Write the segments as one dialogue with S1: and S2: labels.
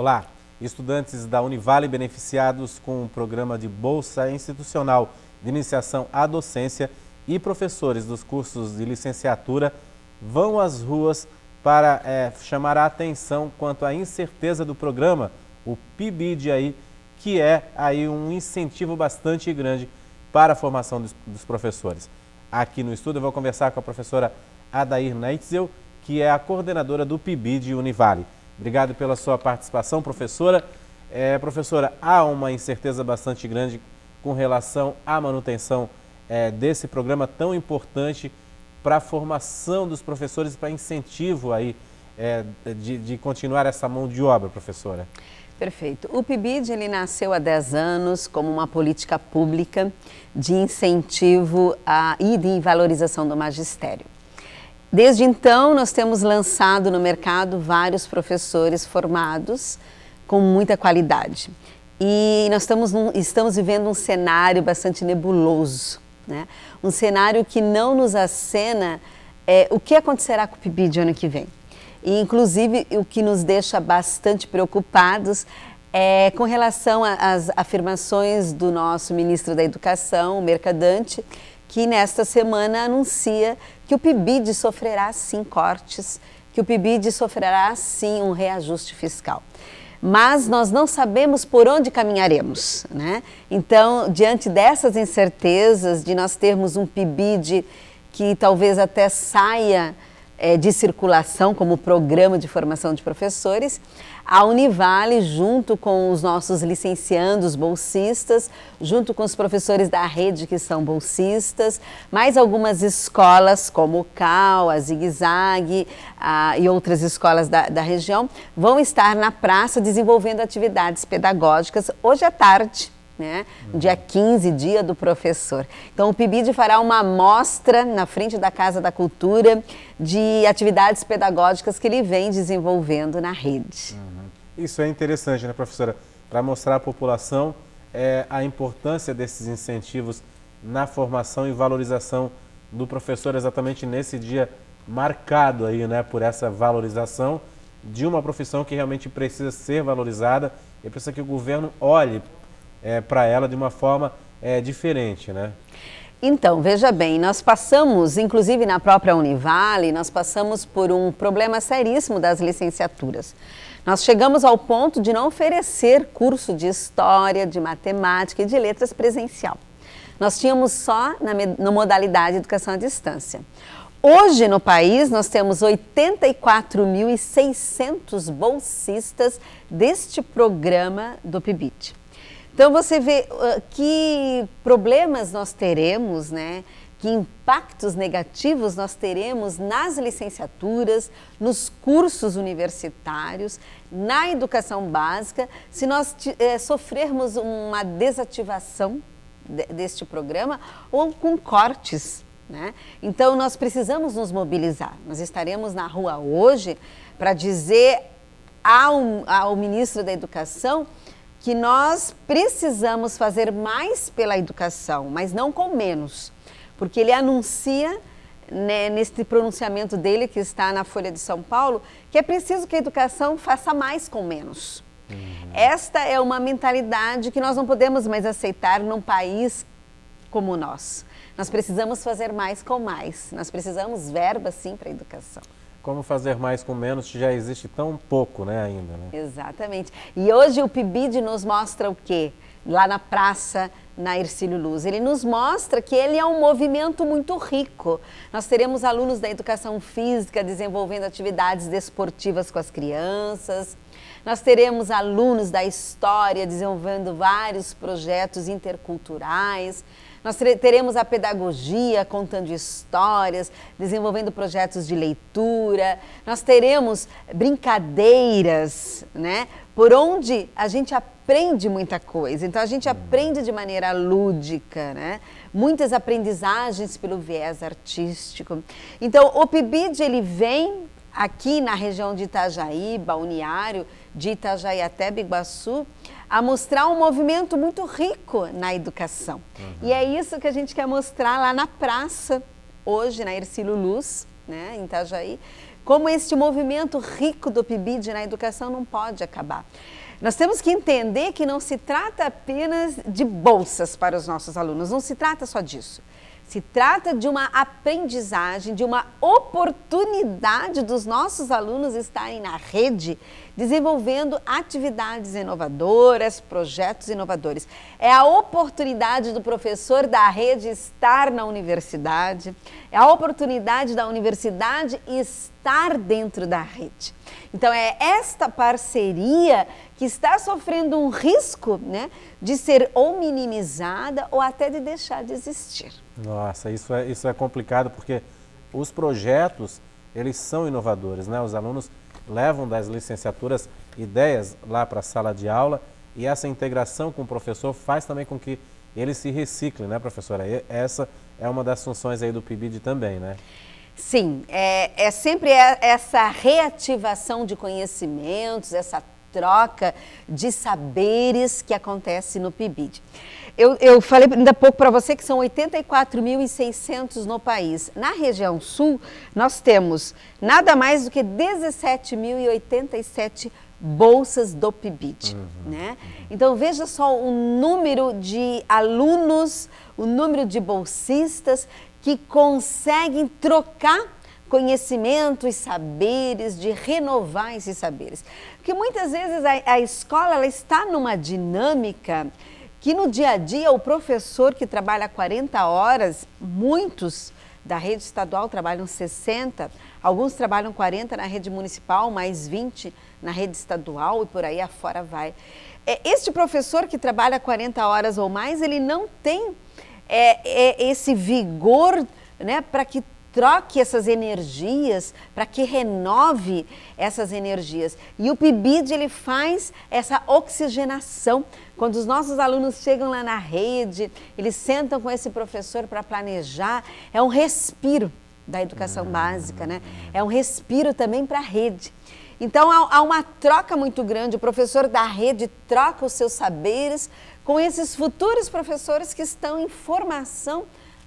S1: Olá, estudantes da Univale beneficiados com o programa de Bolsa Institucional de Iniciação à Docência e professores dos cursos de licenciatura vão às ruas para chamar a atenção quanto à incerteza do programa, o PIBID aí, que é aí um incentivo bastante grande para a formação dos professores. Aqui no estúdio eu vou conversar com a professora Adair Neitzel, que é a coordenadora do PIBID Univale. Obrigado pela sua participação, professora. Professora, há uma incerteza bastante grande com relação à manutenção desse programa tão importante para a formação dos professores, para incentivo aí de continuar essa mão de obra, professora.
S2: Perfeito. O PIBID ele nasceu há 10 anos como uma política pública de incentivo e de valorização do magistério. Desde então, nós temos lançado no mercado vários professores formados com muita qualidade. E nós estamos vivendo um cenário bastante nebuloso, né? Um cenário que não nos acena o que acontecerá com o PIBID ano que vem. E, inclusive, o que nos deixa bastante preocupados é com relação às afirmações do nosso ministro da Educação, o Mercadante, que nesta semana anuncia que o PIBID sofrerá sim cortes, que o PIBID sofrerá sim um reajuste fiscal. Mas nós não sabemos por onde caminharemos, né? Então, diante dessas incertezas de nós termos um PIBID que talvez até saia de circulação como programa de formação de professores, a Univale, junto com os nossos licenciandos bolsistas, junto com os professores da rede que são bolsistas, mais algumas escolas como o CAL, a Zig Zag e outras escolas da região, vão estar na praça desenvolvendo atividades pedagógicas hoje à tarde, né? Dia 15, dia do professor. Então o PIBID fará uma mostra na frente da Casa da Cultura de atividades pedagógicas que ele vem desenvolvendo na rede.
S1: Isso é interessante, né, professora? Para mostrar à população a importância desses incentivos na formação e valorização do professor, exatamente nesse dia marcado aí, né, por essa valorização de uma profissão que realmente precisa ser valorizada e precisa que o governo olhe para ela de uma forma diferente, né?
S2: Então, veja bem, nós passamos, inclusive na própria Univale, nós passamos por um problema seríssimo das licenciaturas. Nós chegamos ao ponto de não oferecer curso de História, de Matemática e de Letras presencial. Nós tínhamos só na modalidade Educação à Distância. Hoje no país nós temos 84.600 bolsistas deste programa do PIBID. Então você vê que problemas nós teremos, né? Que impactos negativos nós teremos nas licenciaturas, nos cursos universitários, na educação básica, se nós sofrermos uma desativação deste programa ou com cortes, né? Então nós precisamos nos mobilizar. Nós estaremos na rua hoje para dizer ao ministro da Educação que nós precisamos fazer mais pela educação, mas não com menos. Porque ele anuncia, né, nesse pronunciamento dele, que está na Folha de São Paulo, que é preciso que a educação faça mais com menos. Esta é uma mentalidade que nós não podemos mais aceitar num país como o nosso. Nós precisamos fazer mais com mais. Nós precisamos verba, sim, para a educação.
S1: Como fazer mais com menos, já existe tão pouco, né, ainda, né?
S2: Exatamente. E hoje o PIBID nos mostra o quê? Lá na praça, na Hercílio Luz. Ele nos mostra que ele é um movimento muito rico. Nós teremos alunos da educação física desenvolvendo atividades desportivas com as crianças. Nós teremos alunos da história desenvolvendo vários projetos interculturais. Nós teremos a pedagogia contando histórias, desenvolvendo projetos de leitura. Nós teremos brincadeiras, né? Por onde a gente aprende muita coisa. Então a gente aprende de maneira lúdica, né? Muitas aprendizagens pelo viés artístico. Então o PIBID ele vem aqui na região de Itajaí, Balneário, de Itajaí até Biguaçu, a mostrar um movimento muito rico na educação. E é isso que a gente quer mostrar lá na praça, hoje, na Hercílio Luz, né, em Itajaí, como este movimento rico do PIBID na educação não pode acabar. Nós temos que entender que não se trata apenas de bolsas para os nossos alunos, não se trata só disso. Se trata de uma aprendizagem, de uma oportunidade dos nossos alunos estarem na rede, desenvolvendo atividades inovadoras, projetos inovadores. É a oportunidade do professor da rede estar na universidade, é a oportunidade da universidade estar dentro da rede. Então, é esta parceria que está sofrendo um risco, né, de ser ou minimizada ou até de deixar de existir.
S1: Nossa, isso é complicado porque os projetos, eles são inovadores, né? Os alunos levam das licenciaturas ideias lá para a sala de aula e essa integração com o professor faz também com que ele se recicle, né, professora? E essa é uma das funções aí do PIBID também, né?
S2: Sim, é sempre essa reativação de conhecimentos, essa troca de saberes que acontece no PIBID. Eu falei ainda há pouco para você que são 84.600 no país. Na região sul, nós temos nada mais do que 17.087 bolsas do PIBID, né? Então, veja só o número de alunos, o número de bolsistas que conseguem trocar conhecimento e saberes, de renovar esses saberes. Porque muitas vezes a escola ela está numa dinâmica que no dia a dia o professor que trabalha 40 horas, muitos da rede estadual trabalham 60, alguns trabalham 40 na rede municipal, mais 20 na rede estadual e por aí afora vai. Este professor que trabalha 40 horas ou mais, ele não tem esse vigor, né, para que troque essas energias, para que renove essas energias. E o PIBID, ele faz essa oxigenação. Quando os nossos alunos chegam lá na rede, eles sentam com esse professor para planejar, é um respiro da educação básica, né? É um respiro também para a rede. Então, há uma troca muito grande, o professor da rede troca os seus saberes com esses futuros professores que estão em formação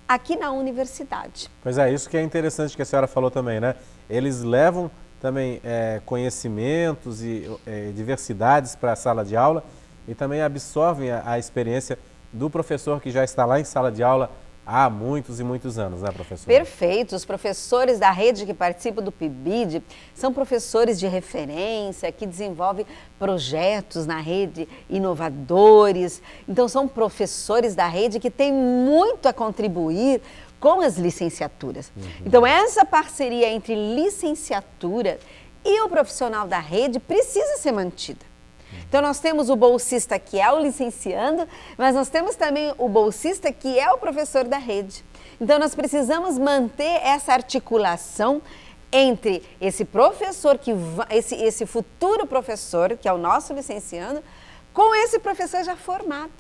S2: aqui na universidade.
S1: Pois é, isso que é interessante que a senhora falou também, né? Eles levam também conhecimentos e diversidades para a sala de aula e também absorvem a experiência do professor que já está lá em sala de aula há muitos e muitos anos, né, professor?
S2: Perfeito. Os professores da rede que participam do PIBID são professores de referência, que desenvolvem projetos na rede inovadores. Então, são professores da rede que têm muito a contribuir com as licenciaturas. Então, essa parceria entre licenciatura e o profissional da rede precisa ser mantida. Então, nós temos o bolsista que é o licenciando, mas nós temos também o bolsista que é o professor da rede. Então, nós precisamos manter essa articulação entre esse professor, esse futuro professor, que é o nosso licenciando, com esse professor já formado.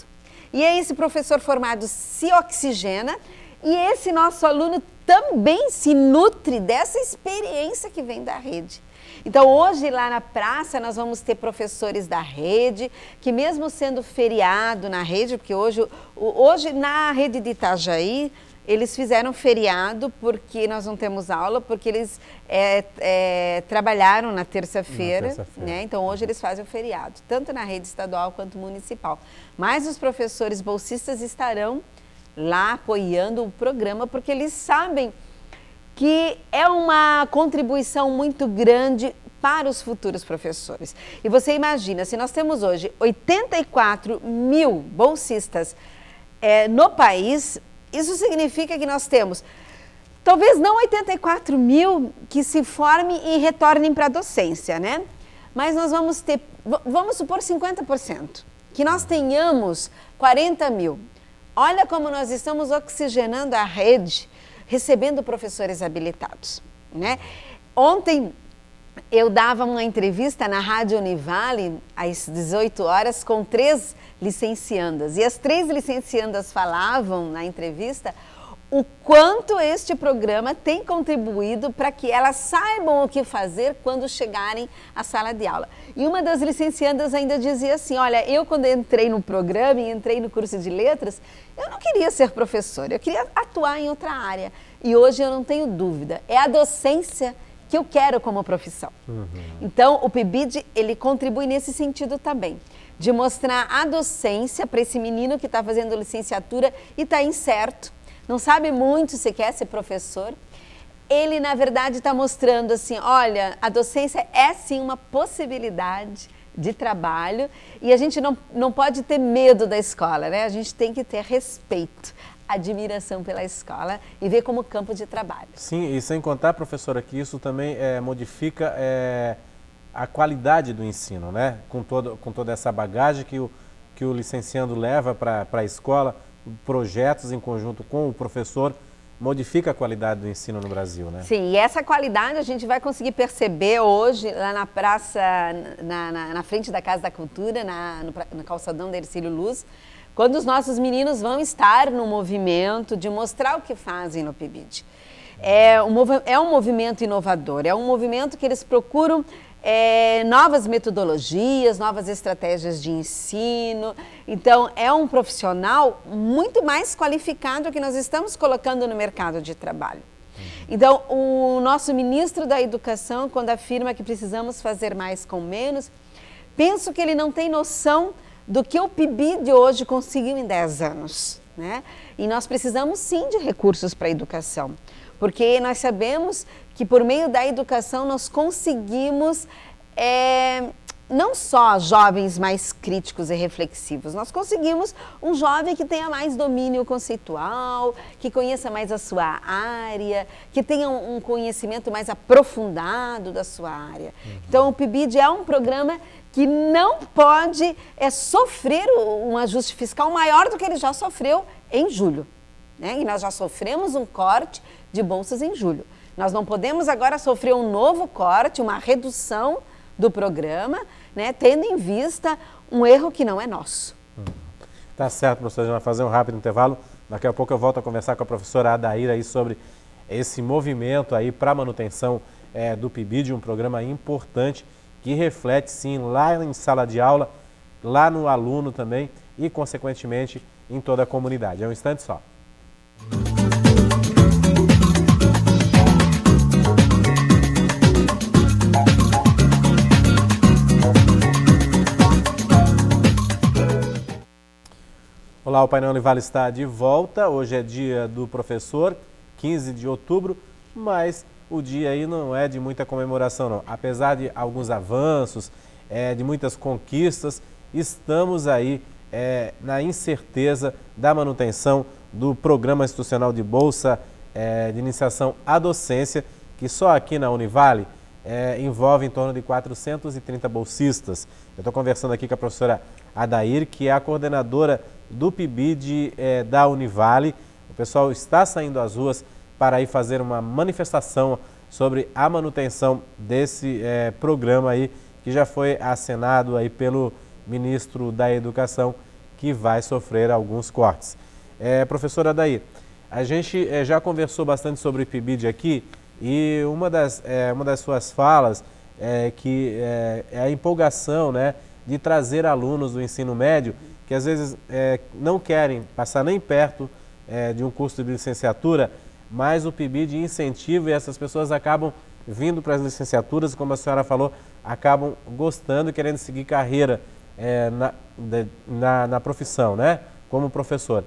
S2: E aí esse professor formado se oxigena e esse nosso aluno também se nutre dessa experiência que vem da rede. Então, hoje lá na praça nós vamos ter professores da rede, que mesmo sendo feriado na rede, porque hoje na rede de Itajaí, eles fizeram feriado porque nós não temos aula, porque eles trabalharam na terça-feira, né? Então hoje eles fazem o feriado, tanto na rede estadual quanto municipal. Mas os professores bolsistas estarão lá apoiando o programa, porque eles sabem que é uma contribuição muito grande para os futuros professores. E você imagina, se nós temos hoje 84 mil bolsistas no país, isso significa que nós temos, talvez não 84 mil que se formem e retornem para a docência, né? Mas nós vamos ter, vamos supor 50%, que nós tenhamos 40 mil. Olha como nós estamos oxigenando a rede, recebendo professores habilitados, né? Ontem eu dava uma entrevista na Rádio Univale, às 18 horas, com 3 licenciandas. E as 3 licenciandas falavam na entrevista o quanto este programa tem contribuído para que elas saibam o que fazer quando chegarem à sala de aula. E uma das licenciadas ainda dizia assim, olha, eu quando entrei no programa e entrei no curso de letras, eu não queria ser professora, eu queria atuar em outra área. E hoje eu não tenho dúvida, é a docência que eu quero como profissão. Então, o PIBID, ele contribui nesse sentido também, de mostrar a docência para esse menino que está fazendo licenciatura e está incerto, não sabe muito se quer ser professor. Ele, na verdade, está mostrando assim, olha, a docência é sim uma possibilidade de trabalho e a gente não pode ter medo da escola, né? A gente tem que ter respeito, admiração pela escola e ver como campo de trabalho.
S1: Sim, e sem contar, professora, que isso também modifica a qualidade do ensino, né? Com toda essa bagagem que o licenciando leva para a escola, projetos em conjunto com o professor, modifica a qualidade do ensino no Brasil, né?
S2: Sim, e essa qualidade a gente vai conseguir perceber hoje lá na praça, na frente da Casa da Cultura, no calçadão da Hercílio Luz, quando os nossos meninos vão estar no movimento de mostrar o que fazem no PIBID. É um movimento inovador, é um movimento que eles procuram novas metodologias, novas estratégias de ensino. Então, é um profissional muito mais qualificado que nós estamos colocando no mercado de trabalho. Então, o nosso ministro da Educação, quando afirma que precisamos fazer mais com menos, penso que ele não tem noção do que o PIBID hoje conseguiu em 10 anos, né? E nós precisamos sim de recursos para a educação, porque nós sabemos que por meio da educação nós conseguimos não só jovens mais críticos e reflexivos, nós conseguimos um jovem que tenha mais domínio conceitual, que conheça mais a sua área, que tenha um conhecimento mais aprofundado da sua área. Então o PIBID é um programa que não pode sofrer um ajuste fiscal maior do que ele já sofreu em julho, né? E nós já sofremos um corte de bolsas em julho. Nós não podemos agora sofrer um novo corte, uma redução do programa, né, tendo em vista um erro que não é nosso.
S1: Tá certo, professora, a gente vai fazer um rápido intervalo. Daqui a pouco eu volto a conversar com a professora Adair aí sobre esse movimento aí para manutenção do PIBID, um programa importante que reflete sim lá em sala de aula, lá no aluno também e consequentemente em toda a comunidade. É um instante só. Olá, o Painel Univale está de volta. Hoje é dia do professor, 15 de outubro, mas o dia aí não é de muita comemoração não. Apesar de alguns avanços, de muitas conquistas, estamos aí na incerteza da manutenção do Programa Institucional de Bolsa de Iniciação à Docência, que só aqui na Univale envolve em torno de 430 bolsistas. Eu estou conversando aqui com a professora Adair, que é a coordenadora do PIBID da Univale. O pessoal está saindo às ruas para ir fazer uma manifestação sobre a manutenção desse programa aí, que já foi acenado aí pelo ministro da Educação, que vai sofrer alguns cortes. Professora Adair, a gente já conversou bastante sobre o PIBID aqui e uma das suas falas que é a empolgação, né, de trazer alunos do ensino médio que às vezes não querem passar nem perto de um curso de licenciatura, mas o PIBID incentiva e essas pessoas acabam vindo para as licenciaturas, como a senhora falou, acabam gostando e querendo seguir carreira na profissão, né, como professor.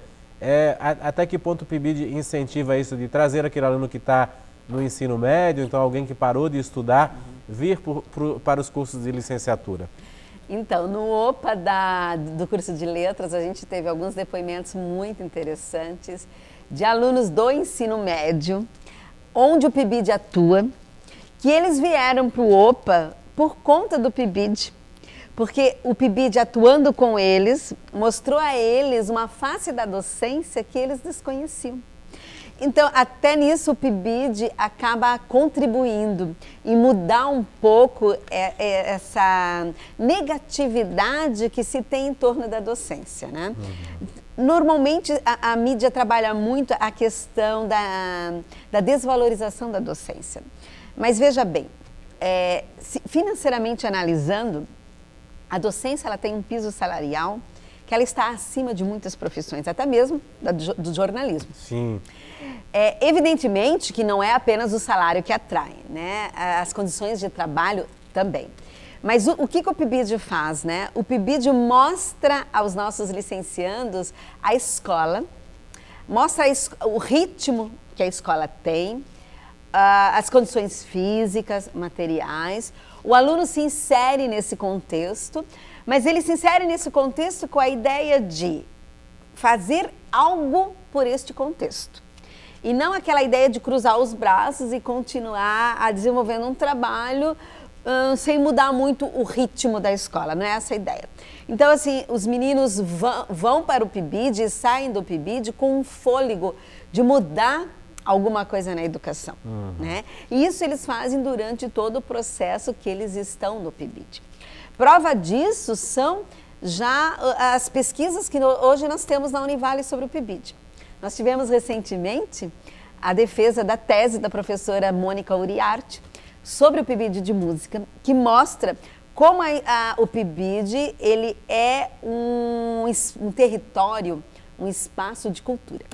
S1: Até que ponto o PIBID incentiva isso de trazer aquele aluno que está no ensino médio, então alguém que parou de estudar, vir para os cursos de licenciatura?
S2: Então, no OPA do curso de letras, a gente teve alguns depoimentos muito interessantes de alunos do ensino médio, onde o PIBID atua, que eles vieram para o OPA por conta do PIBID, porque o PIBID, atuando com eles, mostrou a eles uma face da docência que eles desconheciam. Então, até nisso o PIBID acaba contribuindo em mudar um pouco essa negatividade que se tem em torno da docência, né? Normalmente, a mídia trabalha muito a questão da desvalorização da docência. Mas veja bem, financeiramente analisando, a docência ela tem um piso salarial que ela está acima de muitas profissões, até mesmo do jornalismo.
S1: Sim.
S2: Evidentemente que não é apenas o salário que atrai, né? As condições de trabalho também. Mas o que o PIBID faz, né? O PIBID mostra aos nossos licenciandos a escola, mostra o ritmo que a escola tem, as condições físicas, materiais. O aluno se insere nesse contexto, mas ele se insere nesse contexto com a ideia de fazer algo por este contexto. E não aquela ideia de cruzar os braços e continuar a desenvolvendo um trabalho sem mudar muito o ritmo da escola, não é essa a ideia. Então, assim, os meninos vão para o PIBID e saem do PIBID com um fôlego de mudar alguma coisa na educação, né? E isso eles fazem durante todo o processo que eles estão no PIBID. Prova disso são já as pesquisas que hoje nós temos na Univale sobre o PIBID. Nós tivemos recentemente a defesa da tese da professora Mônica Uriarte sobre o PIBID de música, que mostra como o PIBID ele é um território, um espaço de cultura.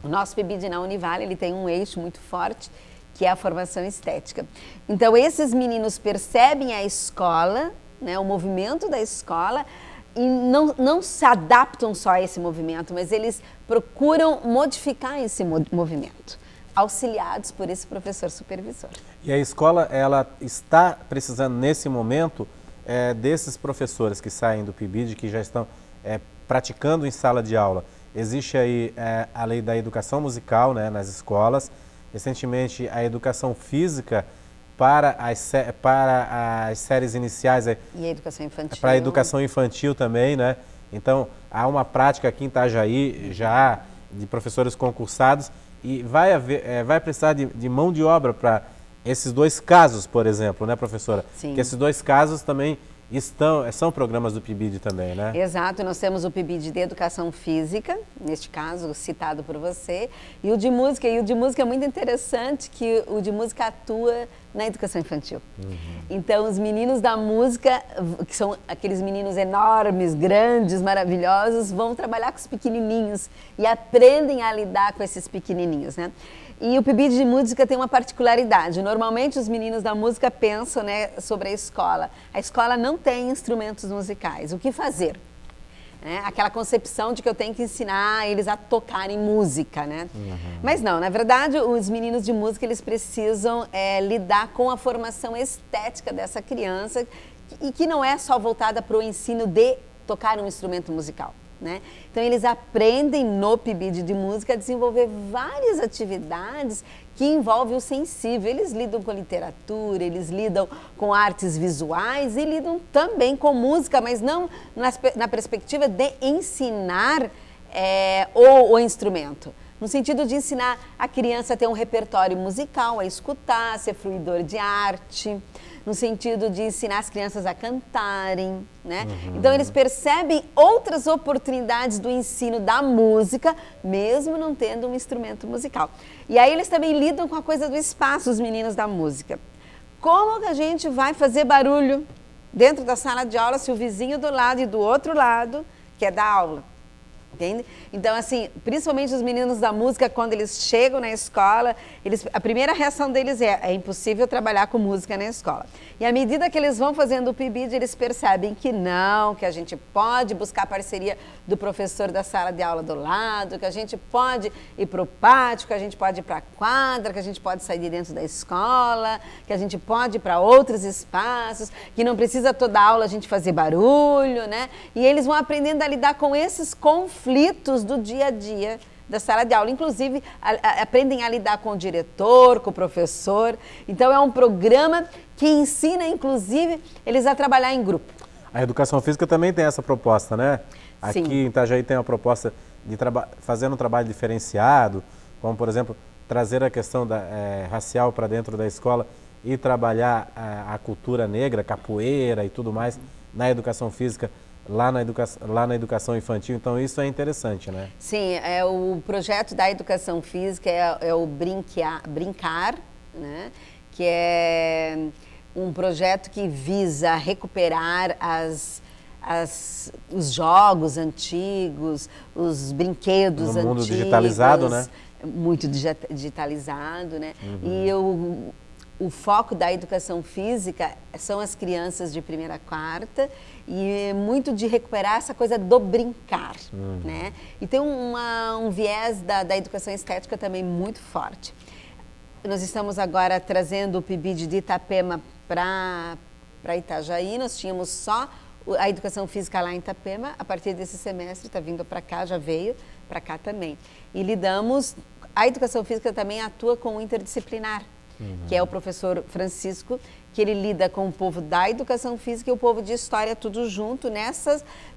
S2: O nosso PIBID na Univale ele tem um eixo muito forte, que é a formação estética. Então, esses meninos percebem a escola, né, o movimento da escola, e não se adaptam só a esse movimento, mas eles procuram modificar esse movimento, auxiliados por esse professor supervisor.
S1: E a escola, ela está precisando, nesse momento, desses professores que saem do PIBID, que já estão praticando em sala de aula. Existe aí a lei da educação musical, né, nas escolas. Recentemente, a educação física para as séries iniciais.
S2: E a educação infantil.
S1: Para a educação infantil também, né? Então, há uma prática aqui em Itajaí, já de professores concursados, e vai precisar de mão de obra para esses dois casos, por exemplo, né, professora?
S2: Sim.
S1: Que esses dois casos também são programas do PIBID também, né?
S2: Exato, nós temos o PIBID de Educação Física, neste caso, citado por você, e o de Música. E o de Música é muito interessante, que o de Música atua na educação infantil. Então, os meninos da música, que são aqueles meninos enormes, grandes, maravilhosos, vão trabalhar com os pequenininhos e aprendem a lidar com esses pequenininhos, né? E o PIBID de música tem uma particularidade. Normalmente os meninos da música pensam, né, sobre a escola. A escola não tem instrumentos musicais. O que fazer? Aquela concepção de que eu tenho que ensinar eles a tocarem música, né? Mas não, na verdade, os meninos de música eles precisam lidar com a formação estética dessa criança e que não é só voltada para o ensino de tocar um instrumento musical. Né? Então, eles aprendem no PIBID de música a desenvolver várias atividades que envolvem o sensível. Eles lidam com literatura, eles lidam com artes visuais e lidam também com música, mas não na perspectiva de ensinar o instrumento. No sentido de ensinar a criança a ter um repertório musical, a escutar, a ser fruidor de arte, no sentido de ensinar as crianças a cantarem, né? Então, eles percebem outras oportunidades do ensino da música, mesmo não tendo um instrumento musical. E aí, eles também lidam com a coisa do espaço, os meninos da música. Como que a gente vai fazer barulho dentro da sala de aula se o vizinho do lado e do outro lado quer dar aula? Entende? Então, assim, principalmente os meninos da música, quando eles chegam na escola, a primeira reação deles é impossível trabalhar com música na escola. E à medida que eles vão fazendo o PIBID, eles percebem que não, que a gente pode buscar parceria do professor da sala de aula do lado, que a gente pode ir para o pátio, que a gente pode ir para a quadra, que a gente pode sair de dentro da escola, que a gente pode ir para outros espaços, que não precisa toda aula a gente fazer barulho, né? E eles vão aprendendo a lidar com esses conflitos do dia a dia da sala de aula. Inclusive, aprendem a lidar com o diretor, com o professor. Então, é um programa que ensina, inclusive, eles a trabalhar em grupo.
S1: A educação física também tem essa proposta, né? Aqui
S2: Sim.
S1: em Itajaí tem uma proposta de fazer um trabalho diferenciado, como, por exemplo, trazer a questão racial para dentro da escola e trabalhar a cultura negra, capoeira e tudo mais na educação física lá na educação infantil, então isso é interessante, né?
S2: Sim, o projeto da educação física é o Brincar, né? Que é um projeto que visa recuperar os jogos antigos, os brinquedos antigos.
S1: No mundo digitalizado, né?
S2: Muito digitalizado, né? E o foco da educação física são as crianças de 1ª a 4ª e muito de recuperar essa coisa do brincar, né? E tem um viés da educação estética também muito forte. Nós estamos agora trazendo o PIBID de Itapema para Itajaí. Nós tínhamos só a educação física lá em Itapema. A partir desse semestre está vindo para cá, já veio para cá também. E a educação física também atua com o interdisciplinar, que é o professor Francisco, que ele lida com o povo da educação física e o povo de história, tudo junto,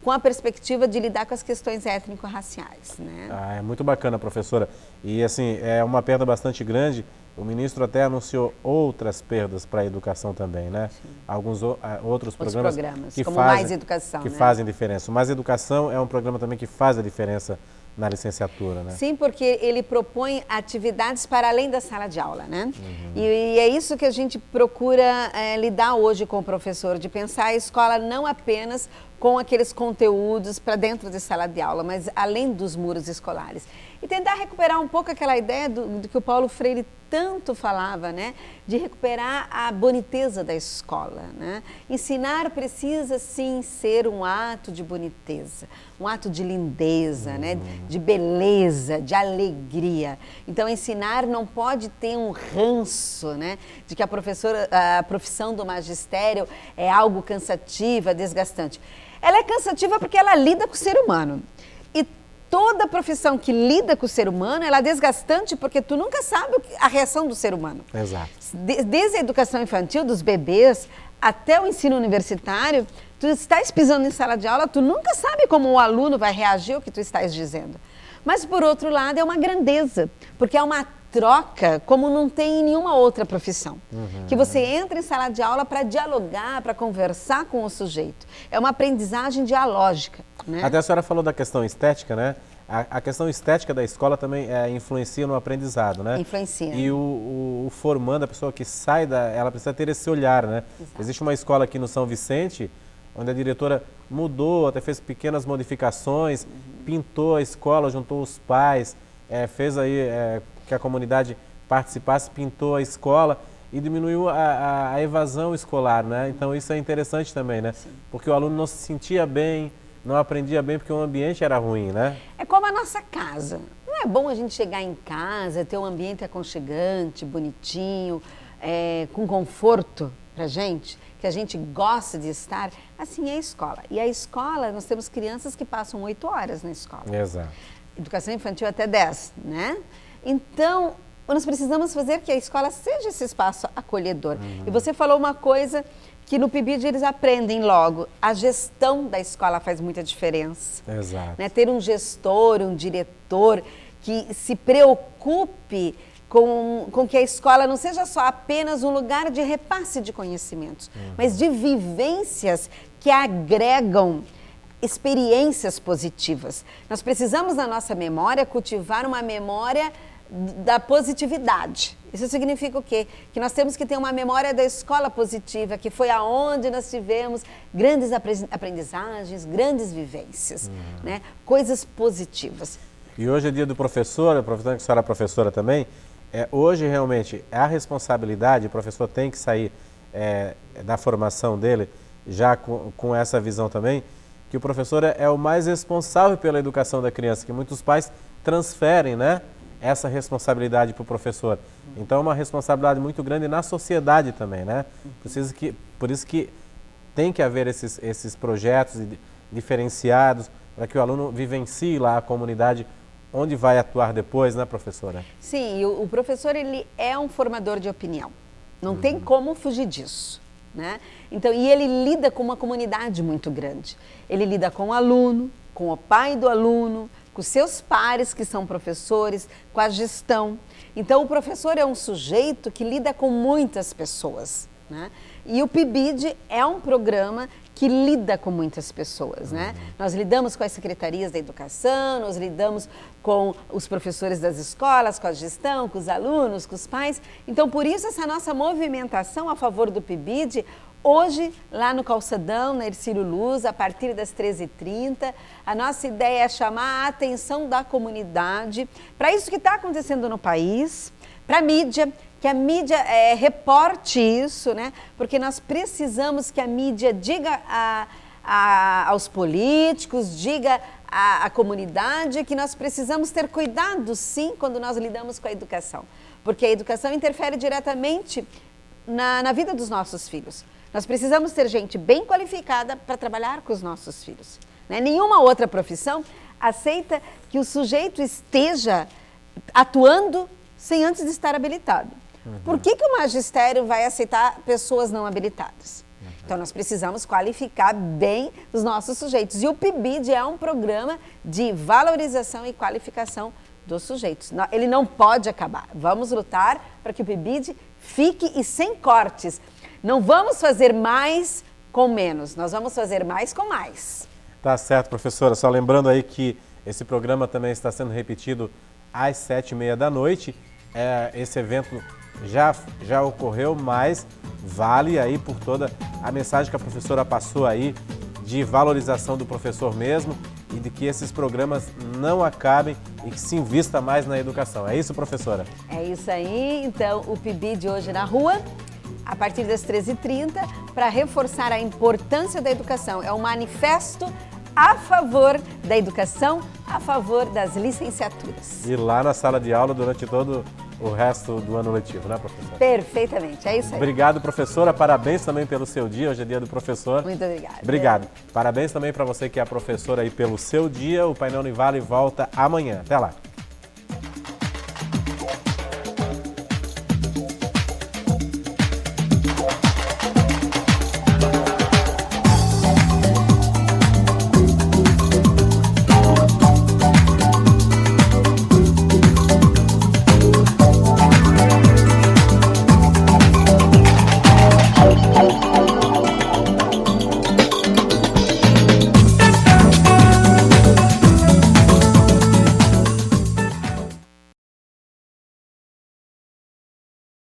S2: com a perspectiva de lidar com as questões étnico-raciais, né?
S1: É muito bacana, professora. E assim, é uma perda bastante grande. O ministro até anunciou outras perdas para a educação também, né? Sim. Alguns outros programas que
S2: como
S1: fazem,
S2: Mais Educação,
S1: que
S2: né?
S1: fazem diferença. O Mais Educação é um programa também que faz a diferença na licenciatura, né?
S2: Sim, porque ele propõe atividades para além da sala de aula, né? E é isso que a gente procura lidar hoje com o professor, de pensar a escola não apenas com aqueles conteúdos para dentro de sala de aula, mas além dos muros escolares. E tentar recuperar um pouco aquela ideia do que o Paulo Freire tanto falava, né? De recuperar a boniteza da escola, né? Ensinar precisa, sim, ser um ato de boniteza, um ato de lindeza, né? De beleza, de alegria. Então, ensinar não pode ter um ranço, né? De que a profissão do magistério é algo cansativa, desgastante. Ela é cansativa porque ela lida com o ser humano. E toda profissão que lida com o ser humano, ela é desgastante porque tu nunca sabe a reação do ser humano.
S1: Exato.
S2: Desde a educação infantil, dos bebês, até o ensino universitário, tu estás pisando em sala de aula, tu nunca sabe como o aluno vai reagir ao que tu estás dizendo. Mas, por outro lado, é uma grandeza, porque é uma troca como não tem em nenhuma outra profissão. Que você entra em sala de aula para dialogar, para conversar com o sujeito. É uma aprendizagem dialógica, né?
S1: Até a senhora falou da questão estética, né? A questão estética da escola também influencia no aprendizado, né?
S2: Influencia.
S1: E o formando, a pessoa que sai ela precisa ter esse olhar, né? Exato. Existe uma escola aqui no São Vicente, onde a diretora mudou, até fez pequenas modificações, pintou a escola, juntou os pais, fez aí que a comunidade participasse, pintou a escola e diminuiu a evasão escolar, né? Então isso é interessante também, né? Sim. Porque o aluno não se sentia bem, não aprendia bem porque o ambiente era ruim, né?
S2: É como a nossa casa. Não é bom a gente chegar em casa, ter um ambiente aconchegante, bonitinho, com conforto pra gente, que a gente gosta de estar? Assim é a escola. E a escola, nós temos crianças que passam 8 horas na escola.
S1: Exato.
S2: Educação infantil até 10, né? Então, nós precisamos fazer que a escola seja esse espaço acolhedor. E você falou uma coisa que no PIBID eles aprendem logo. A gestão da escola faz muita diferença.
S1: Exato.
S2: Né? Ter um gestor, um diretor que se preocupe com que a escola não seja só apenas um lugar de repasse de conhecimentos, mas de vivências que agregam experiências positivas. Nós precisamos, na nossa memória, cultivar uma memória da positividade. Isso significa o quê? Que nós temos que ter uma memória da escola positiva, que foi aonde nós tivemos grandes aprendizagens, grandes vivências, né? Coisas positivas.
S1: E hoje é dia do professor, aproveitando que a senhora é professora também, hoje realmente é a responsabilidade, o professor tem que sair da formação dele, já com essa visão também, que o professor é o mais responsável pela educação da criança, que muitos pais transferem, né, essa responsabilidade para o professor. Então é uma responsabilidade muito grande na sociedade também, né? Por isso que tem que haver esses projetos diferenciados para que o aluno vivencie lá a comunidade onde vai atuar depois, né, professora?
S2: Sim, o professor ele é um formador de opinião. Não tem como fugir disso, né? Então, e ele lida com uma comunidade muito grande. Ele lida com o aluno, com o pai do aluno, com seus pares que são professores, com a gestão. Então, o professor é um sujeito que lida com muitas pessoas, né? E o PIBID é um programa que lida com muitas pessoas, né? Nós lidamos com as secretarias da educação, nós lidamos com os professores das escolas, com a gestão, com os alunos, com os pais. Então, por isso, essa nossa movimentação a favor do PIBID, hoje, lá no Calçadão, na Hercílio Luz, a partir das 13h30, a nossa ideia é chamar a atenção da comunidade para isso que está acontecendo no país, para a mídia, que a mídia reporte isso, né? Porque nós precisamos que a mídia diga aos políticos, diga à comunidade que nós precisamos ter cuidado, sim, quando nós lidamos com a educação. Porque a educação interfere diretamente na vida dos nossos filhos. Nós precisamos ter gente bem qualificada para trabalhar com os nossos filhos, né? Nenhuma outra profissão aceita que o sujeito esteja atuando sem antes de estar habilitado. Por que o magistério vai aceitar pessoas não habilitadas? Então, nós precisamos qualificar bem os nossos sujeitos. E o PIBID é um programa de valorização e qualificação dos sujeitos. Ele não pode acabar. Vamos lutar para que o PIBID fique e sem cortes. Não vamos fazer mais com menos, nós vamos fazer mais com mais.
S1: Tá certo, professora. Só lembrando aí que esse programa também está sendo repetido às 7h30 da noite. Esse evento já ocorreu, mas vale aí por toda a mensagem que a professora passou aí de valorização do professor mesmo e de que esses programas não acabem e que se invista mais na educação. É isso, professora?
S2: É isso aí. Então, o PIBID hoje na rua, a partir das 13h30, para reforçar a importância da educação. É um manifesto a favor da educação, a favor das licenciaturas.
S1: E lá na sala de aula durante todo o resto do ano letivo, né, professora?
S2: Perfeitamente, é isso aí.
S1: Obrigado, professora. Parabéns também pelo seu dia. Hoje é dia do professor.
S2: Muito obrigada.
S1: Obrigado. Parabéns também para você que é a professora aí pelo seu dia. O Painel Univale volta amanhã. Até lá.